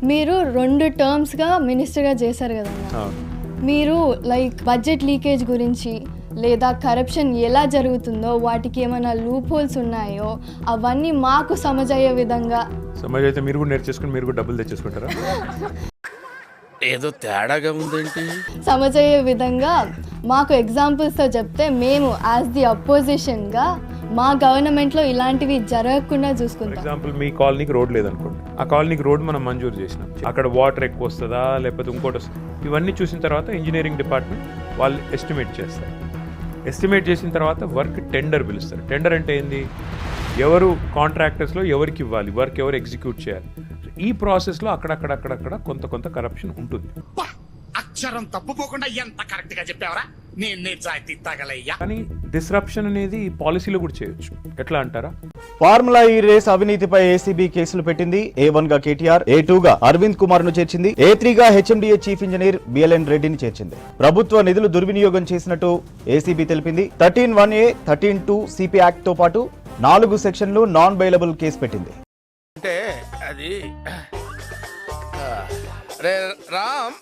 మీరు 2 టర్మ్స్గా మినిస్టర్గా చేశారు కదన్నా, మీరు లైక్ బడ్జెట్ లీకేజ్ గురించి లేదా కరప్షన్ ఎలా జరుగుతుందో వాటికి ఏమైనా లూప్ హోల్స్ ఉన్నాయో అవన్నీ మాకు సమజయ్యే విధంగా. అయితే మీరు కూడా నేర్చేసుకుని మీరు కూడా డబ్బులు తెచ్చేసుకుంటారా? ఏదో తేడాగా ఉందేంటి? సమజయ్యే విధంగా మాకు ఎగ్జాంపుల్స్తో చెప్తే మేము యాజ్ ది అపోజిషన్గా మా గవర్నమెంట్లో ఇలాంటివి జరగకుండా చూసుకుంటాం. ఎగ్జాంపుల్, మీ కాలనీకి రోడ్ లేదనుకోండి, ఆ కాలనీకి రోడ్ మనం మంజూరు చేసినాం, అక్కడ వాటర్ ఎక్కువ వస్తుందా లేకపోతే ఇంకోటి వస్తుందా, ఇవన్నీ చూసిన తర్వాత ఇంజనీరింగ్ డిపార్ట్మెంట్ వాళ్ళు ఎస్టిమేట్ చేస్తారు. ఎస్టిమేట్ చేసిన తర్వాత వర్క్ టెండర్ పిలుస్తారు. టెండర్ అంటే ఏంది, ఎవరు కాంట్రాక్టర్స్లో ఎవరికి ఇవ్వాలి, వర్క్ ఎవరు ఎగ్జిక్యూట్ చేయాలి. ఈ ప్రాసెస్లో అక్కడక్కడ కొంత కరప్షన్ ఉంటుంది. అక్షరం తప్పుపోకుండా ఎంత కరెక్ట్ గా చెప్పావరా, నేను నిజాయితీ తగలయ్యా. కానీ డిస్రప్షన్ అనేది పాలసీలో కూడా చేయొచ్చు. ఎట్లా అంటారా? ఫార్ములా ఈ రేస్ అవినీతిపై ఏసీబీ కేసులు పెట్టింది. A1 గా కేటీఆర్, A2 గా అరవింద్ కుమార్ ను చేర్చింది, A3 గా హెచ్ఎండిఏ చీఫ్ ఇంజనీర్ బిఎల్ఎన్ రెడ్డిని చేర్చింది. ప్రభుత్వ నిధులు దుర్వినియోగం చేసినట్టు ఏసీబీ తెలిపింది. 13(1)A, 13(2) సిపి యాక్ట్ తో పాటు 4 సెక్షన్లు నాన్ బెయిలబుల్ కేసు పెట్టింది. అంటే అది రామ్